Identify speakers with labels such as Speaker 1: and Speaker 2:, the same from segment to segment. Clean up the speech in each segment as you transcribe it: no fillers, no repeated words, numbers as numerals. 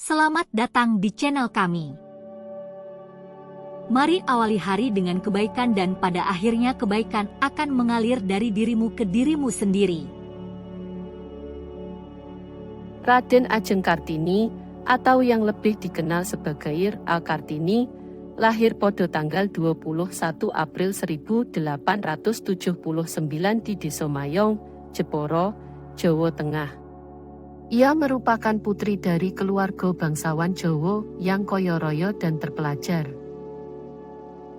Speaker 1: Selamat datang di channel kami. Mari awali hari dengan kebaikan dan pada akhirnya kebaikan akan mengalir dari dirimu ke dirimu sendiri.
Speaker 2: Raden Ajeng Kartini, atau yang lebih dikenal sebagai R.A. Kartini, lahir pada tanggal 21 April 1879 di Desa Mayong, Jepara, Jawa Tengah. Ia merupakan putri dari keluarga bangsawan Jawa yang kaya raya dan terpelajar.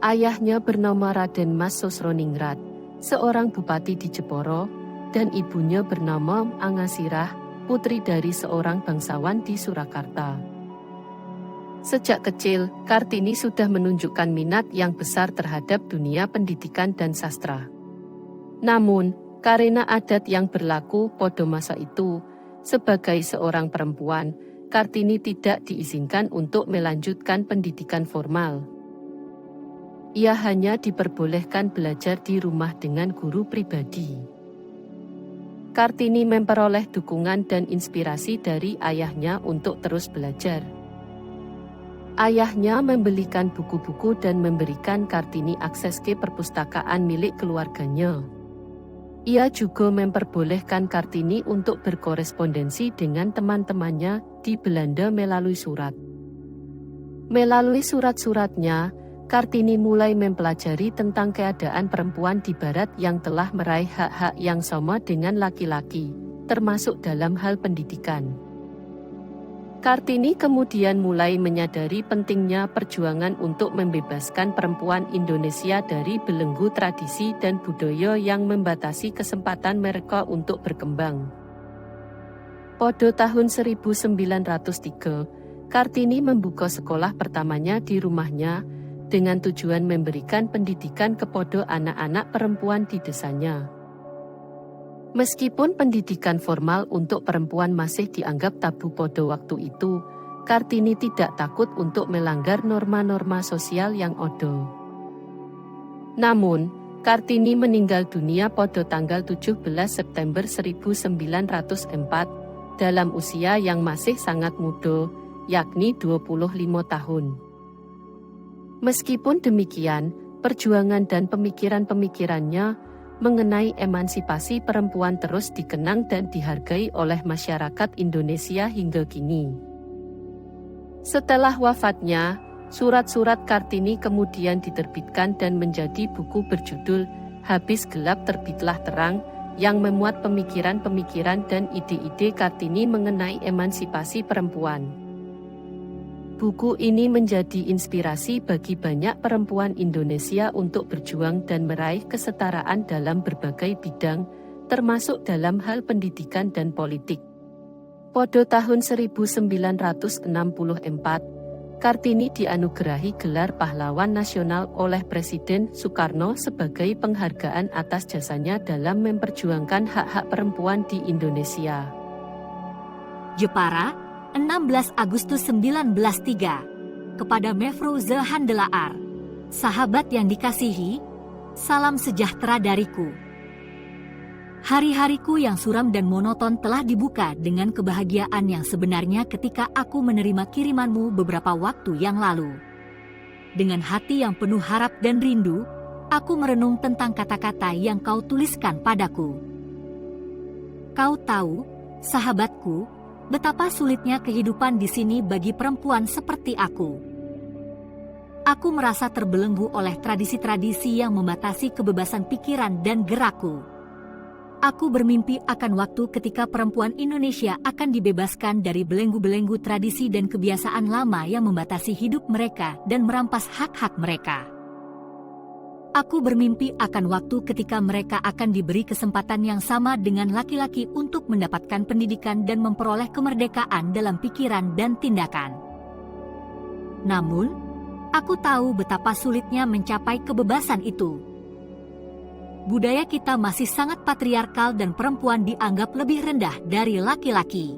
Speaker 2: Ayahnya bernama Raden Mas Sosroningrat, seorang bupati di Jepara, dan ibunya bernama Angasirah, putri dari seorang bangsawan di Surakarta. Sejak kecil, Kartini sudah menunjukkan minat yang besar terhadap dunia pendidikan dan sastra. Namun, karena adat yang berlaku pada masa itu, sebagai seorang perempuan, Kartini tidak diizinkan untuk melanjutkan pendidikan formal. Ia hanya diperbolehkan belajar di rumah dengan guru pribadi. Kartini memperoleh dukungan dan inspirasi dari ayahnya untuk terus belajar. Ayahnya membelikan buku-buku dan memberikan Kartini akses ke perpustakaan milik keluarganya. Ia juga memperbolehkan Kartini untuk berkorespondensi dengan teman-temannya di Belanda melalui surat. Melalui surat-suratnya, Kartini mulai mempelajari tentang keadaan perempuan di Barat yang telah meraih hak-hak yang sama dengan laki-laki, termasuk dalam hal pendidikan. Kartini kemudian mulai menyadari pentingnya perjuangan untuk membebaskan perempuan Indonesia dari belenggu tradisi dan budaya yang membatasi kesempatan mereka untuk berkembang. Pada tahun 1903, Kartini membuka sekolah pertamanya di rumahnya dengan tujuan memberikan pendidikan kepada anak-anak perempuan di desanya. Meskipun pendidikan formal untuk perempuan masih dianggap tabu pada waktu itu, Kartini tidak takut untuk melanggar norma-norma sosial yang ada. Namun, Kartini meninggal dunia pada tanggal 17 September 1904 dalam usia yang masih sangat muda, yakni 25 tahun. Meskipun demikian, perjuangan dan pemikiran-pemikirannya mengenai emansipasi perempuan terus dikenang dan dihargai oleh masyarakat Indonesia hingga kini. Setelah wafatnya, surat-surat Kartini kemudian diterbitkan dan menjadi buku berjudul Habis Gelap Terbitlah Terang, yang memuat pemikiran-pemikiran dan ide-ide Kartini mengenai emansipasi perempuan. Buku ini menjadi inspirasi bagi banyak perempuan Indonesia untuk berjuang dan meraih kesetaraan dalam berbagai bidang, termasuk dalam hal pendidikan dan politik. Pada tahun 1964, Kartini dianugerahi gelar pahlawan nasional oleh Presiden Soekarno sebagai penghargaan atas jasanya dalam memperjuangkan hak-hak perempuan di Indonesia.
Speaker 1: Jepara, 16 Agustus 1903. Kepada Mefrouze Handelaar, sahabat yang dikasihi, salam sejahtera dariku. Hari-hariku yang suram dan monoton telah dibuka dengan kebahagiaan yang sebenarnya ketika aku menerima kirimanmu beberapa waktu yang lalu. Dengan hati yang penuh harap dan rindu, aku merenung tentang kata-kata yang kau tuliskan padaku. Kau tahu, sahabatku, betapa sulitnya kehidupan di sini bagi perempuan seperti aku. Aku merasa terbelenggu oleh tradisi-tradisi yang membatasi kebebasan pikiran dan gerakku. Aku bermimpi akan waktu ketika perempuan Indonesia akan dibebaskan dari belenggu-belenggu tradisi dan kebiasaan lama yang membatasi hidup mereka dan merampas hak-hak mereka. Aku bermimpi akan waktu ketika mereka akan diberi kesempatan yang sama dengan laki-laki untuk mendapatkan pendidikan dan memperoleh kemerdekaan dalam pikiran dan tindakan. Namun, aku tahu betapa sulitnya mencapai kebebasan itu. Budaya kita masih sangat patriarkal dan perempuan dianggap lebih rendah dari laki-laki.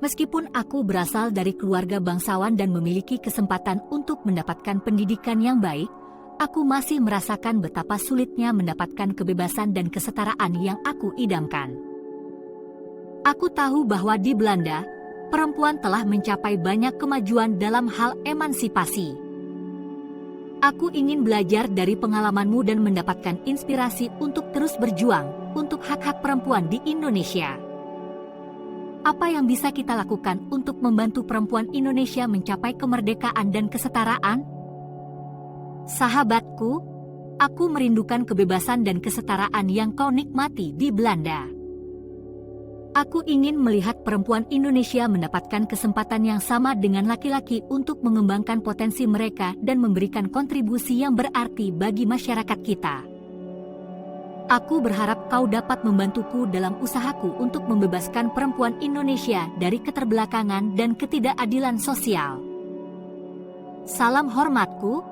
Speaker 1: Meskipun aku berasal dari keluarga bangsawan dan memiliki kesempatan untuk mendapatkan pendidikan yang baik, aku masih merasakan betapa sulitnya mendapatkan kebebasan dan kesetaraan yang aku idamkan. Aku tahu bahwa di Belanda, perempuan telah mencapai banyak kemajuan dalam hal emansipasi. Aku ingin belajar dari pengalamanmu dan mendapatkan inspirasi untuk terus berjuang untuk hak-hak perempuan di Indonesia. Apa yang bisa kita lakukan untuk membantu perempuan Indonesia mencapai kemerdekaan dan kesetaraan? Sahabatku, aku merindukan kebebasan dan kesetaraan yang kau nikmati di Belanda. Aku ingin melihat perempuan Indonesia mendapatkan kesempatan yang sama dengan laki-laki untuk mengembangkan potensi mereka dan memberikan kontribusi yang berarti bagi masyarakat kita. Aku berharap kau dapat membantuku dalam usahaku untuk membebaskan perempuan Indonesia dari keterbelakangan dan ketidakadilan sosial. Salam hormatku,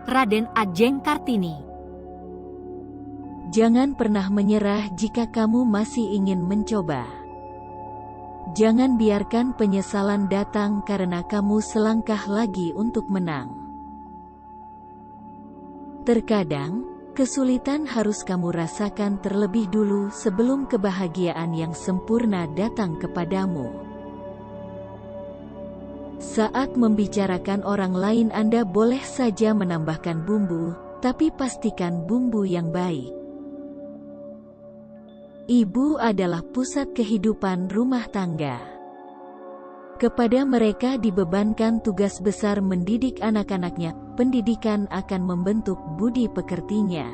Speaker 1: Raden Adjeng Kartini.
Speaker 3: Jangan pernah menyerah jika kamu masih ingin mencoba. Jangan biarkan penyesalan datang karena kamu selangkah lagi untuk menang. Terkadang, kesulitan harus kamu rasakan terlebih dulu sebelum kebahagiaan yang sempurna datang kepadamu. Saat membicarakan orang lain Anda boleh saja menambahkan bumbu, tapi pastikan bumbu yang baik. Ibu adalah pusat kehidupan rumah tangga. Kepada mereka dibebankan tugas besar mendidik anak-anaknya. Pendidikan akan membentuk budi pekertinya.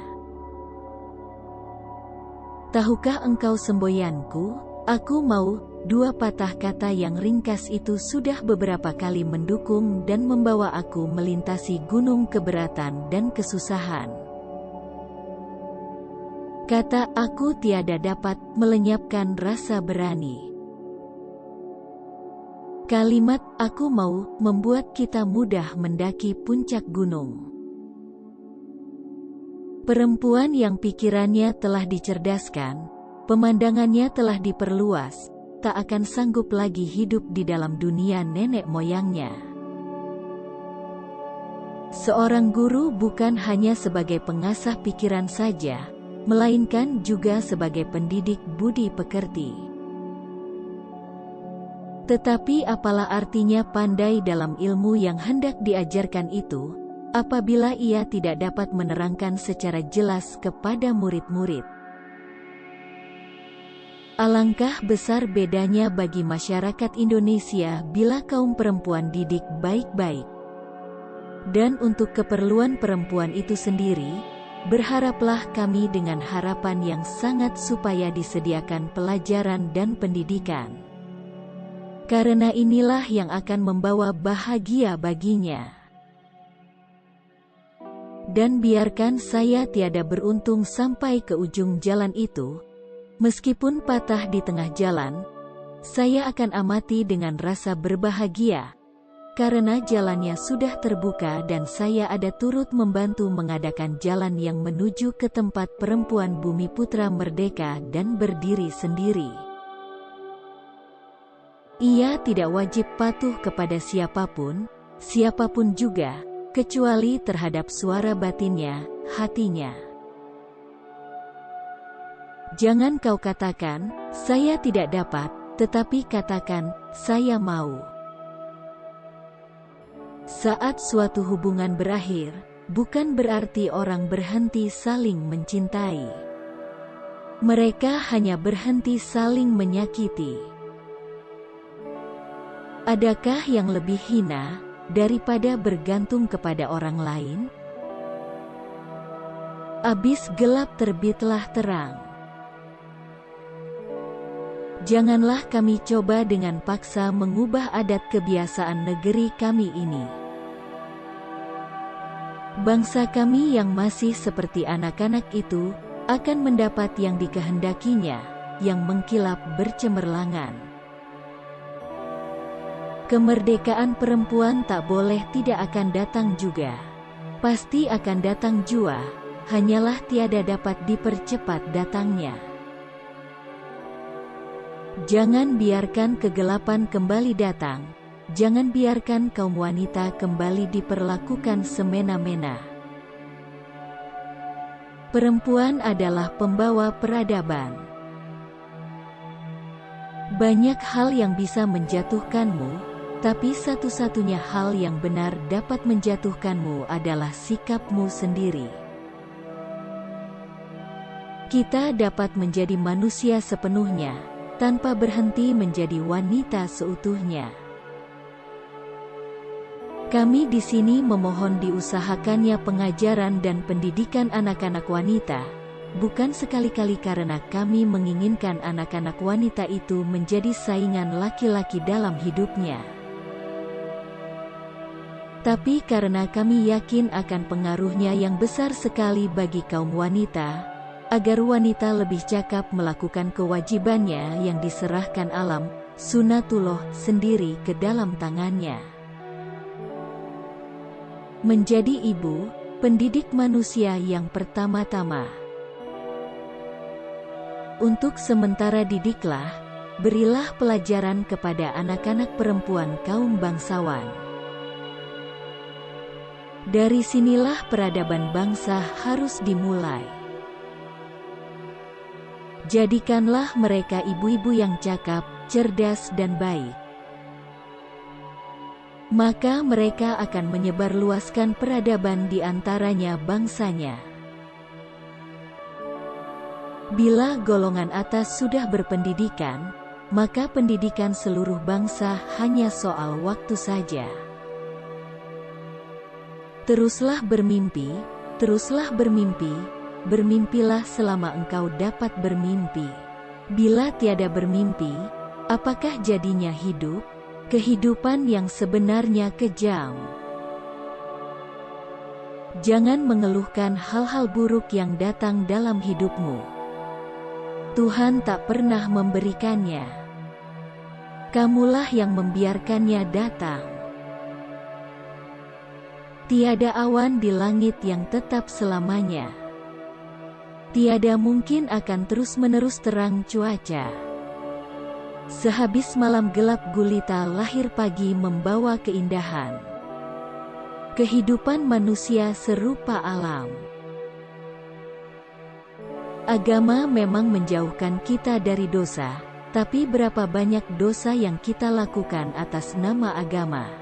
Speaker 3: Tahukah engkau semboyanku, aku mau, dua patah kata yang ringkas itu sudah beberapa kali mendukung dan membawa aku melintasi gunung keberatan dan kesusahan. Kata aku tiada dapat melenyapkan rasa berani. Kalimat aku mau membuat kita mudah mendaki puncak gunung. Perempuan yang pikirannya telah dicerdaskan, pemandangannya telah diperluas, tak akan sanggup lagi hidup di dalam dunia nenek moyangnya. Seorang guru bukan hanya sebagai pengasah pikiran saja, melainkan juga sebagai pendidik budi pekerti. Tetapi apalah artinya pandai dalam ilmu yang hendak diajarkan itu, apabila ia tidak dapat menerangkan secara jelas kepada murid-murid? Alangkah besar bedanya bagi masyarakat Indonesia bila kaum perempuan didik baik-baik. Dan untuk keperluan perempuan itu sendiri, berharaplah kami dengan harapan yang sangat supaya disediakan pelajaran dan pendidikan. Karena inilah yang akan membawa bahagia baginya. Dan biarkan saya tiada beruntung sampai ke ujung jalan itu, meskipun patah di tengah jalan, saya akan amati dengan rasa berbahagia, karena jalannya sudah terbuka dan saya ada turut membantu mengadakan jalan yang menuju ke tempat perempuan Bumi Putra merdeka dan berdiri sendiri. Ia tidak wajib patuh kepada siapapun juga, kecuali terhadap suara batinnya, hatinya. Jangan kau katakan, saya tidak dapat, tetapi katakan, saya mau. Saat suatu hubungan berakhir, bukan berarti orang berhenti saling mencintai. Mereka hanya berhenti saling menyakiti. Adakah yang lebih hina daripada bergantung kepada orang lain? Abis gelap terbitlah terang. Janganlah kami coba dengan paksa mengubah adat kebiasaan negeri kami ini. Bangsa kami yang masih seperti anak-anak itu akan mendapat yang dikehendakinya, yang mengkilap bercemerlangan. Kemerdekaan perempuan tak boleh tidak akan datang juga. Pasti akan datang jua, hanyalah tiada dapat dipercepat datangnya. Jangan biarkan kegelapan kembali datang, jangan biarkan kaum wanita kembali diperlakukan semena-mena. Perempuan adalah pembawa peradaban. Banyak hal yang bisa menjatuhkanmu, tapi satu-satunya hal yang benar dapat menjatuhkanmu adalah sikapmu sendiri. Kita dapat menjadi manusia sepenuhnya, tanpa berhenti menjadi wanita seutuhnya. Kami di sini memohon diusahakannya pengajaran dan pendidikan anak-anak wanita, bukan sekali-kali karena kami menginginkan anak-anak wanita itu menjadi saingan laki-laki dalam hidupnya, tapi karena kami yakin akan pengaruhnya yang besar sekali bagi kaum wanita, agar wanita lebih cakap melakukan kewajibannya yang diserahkan alam, sunatullah sendiri ke dalam tangannya. Menjadi ibu, pendidik manusia yang pertama-tama. Untuk sementara didiklah, berilah pelajaran kepada anak-anak perempuan kaum bangsawan. Dari sinilah peradaban bangsa harus dimulai. Jadikanlah mereka ibu-ibu yang cakap, cerdas dan baik. Maka mereka akan menyebarluaskan peradaban di antaranya bangsanya. Bila golongan atas sudah berpendidikan, maka pendidikan seluruh bangsa hanya soal waktu saja. Teruslah bermimpi, teruslah bermimpi, bermimpilah selama engkau dapat bermimpi. Bila tiada bermimpi, apakah jadinya hidup? Kehidupan yang sebenarnya kejam. Jangan mengeluhkan hal-hal buruk yang datang dalam hidupmu. Tuhan tak pernah memberikannya. Kamulah yang membiarkannya datang. Tiada awan di langit yang tetap selamanya. Tiada mungkin akan terus-menerus terang cuaca. Sehabis malam gelap gulita lahir pagi membawa keindahan. Kehidupan manusia serupa alam. Agama memang menjauhkan kita dari dosa, tapi berapa banyak dosa yang kita lakukan atas nama agama.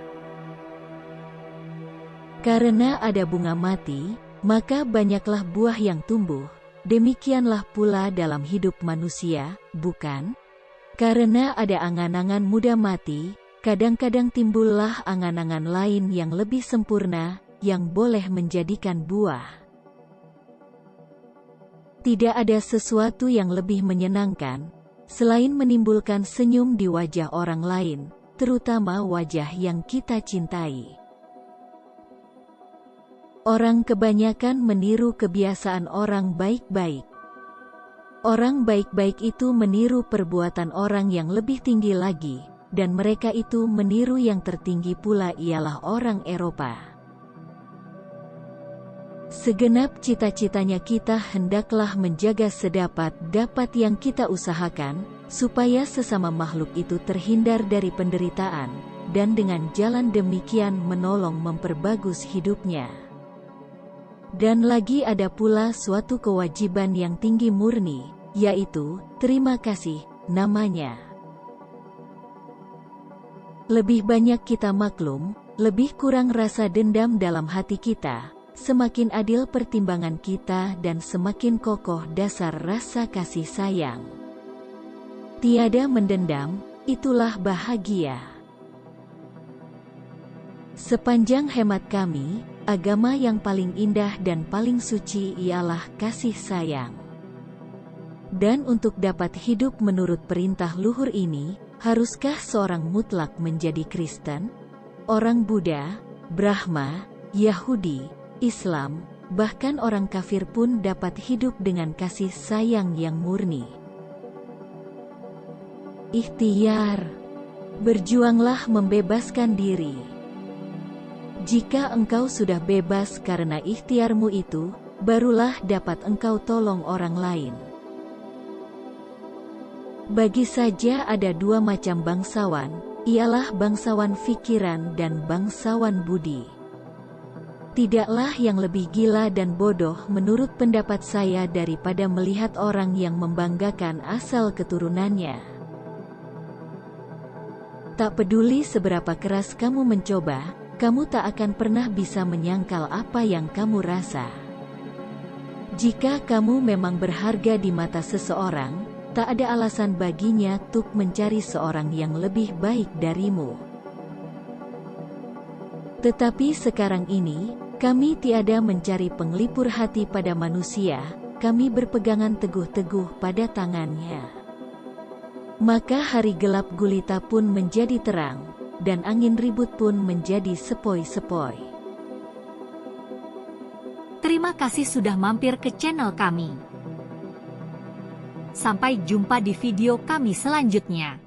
Speaker 3: Karena ada bunga mati, maka banyaklah buah yang tumbuh. Demikianlah pula dalam hidup manusia, bukan? Karena ada angan-angan muda mati, kadang-kadang timbullah angan-angan lain yang lebih sempurna, yang boleh menjadikan buah. Tidak ada sesuatu yang lebih menyenangkan, selain menimbulkan senyum di wajah orang lain, terutama wajah yang kita cintai. Orang kebanyakan meniru kebiasaan orang baik-baik. Orang baik-baik itu meniru perbuatan orang yang lebih tinggi lagi, dan mereka itu meniru yang tertinggi pula ialah orang Eropa. Segenap cita-citanya kita hendaklah menjaga sedapat-dapat yang kita usahakan, supaya sesama makhluk itu terhindar dari penderitaan, dan dengan jalan demikian menolong memperbagus hidupnya. Dan lagi ada pula suatu kewajiban yang tinggi murni, yaitu, terima kasih, namanya. Lebih banyak kita maklum, lebih kurang rasa dendam dalam hati kita, semakin adil pertimbangan kita dan semakin kokoh dasar rasa kasih sayang. Tiada mendendam, itulah bahagia. Sepanjang hemat kami, agama yang paling indah dan paling suci ialah kasih sayang. Dan untuk dapat hidup menurut perintah luhur ini, haruskah seorang mutlak menjadi Kristen, orang Buddha, Brahma, Yahudi, Islam, bahkan orang kafir pun dapat hidup dengan kasih sayang yang murni? Ikhtiar. Berjuanglah membebaskan diri. Jika engkau sudah bebas karena ikhtiarmu itu, barulah dapat engkau tolong orang lain. Bagi saja ada dua macam bangsawan, ialah bangsawan fikiran dan bangsawan budi. Tidaklah yang lebih gila dan bodoh menurut pendapat saya daripada melihat orang yang membanggakan asal keturunannya. Tak peduli seberapa keras kamu mencoba, kamu tak akan pernah bisa menyangkal apa yang kamu rasa. Jika kamu memang berharga di mata seseorang, tak ada alasan baginya untuk mencari seorang yang lebih baik darimu. Tetapi sekarang ini, kami tiada mencari penglipur hati pada manusia, kami berpegangan teguh-teguh pada tangannya. Maka hari gelap gulita pun menjadi terang, dan angin ribut pun menjadi sepoi-sepoi.
Speaker 1: Terima kasih sudah mampir ke channel kami. Sampai jumpa di video kami selanjutnya.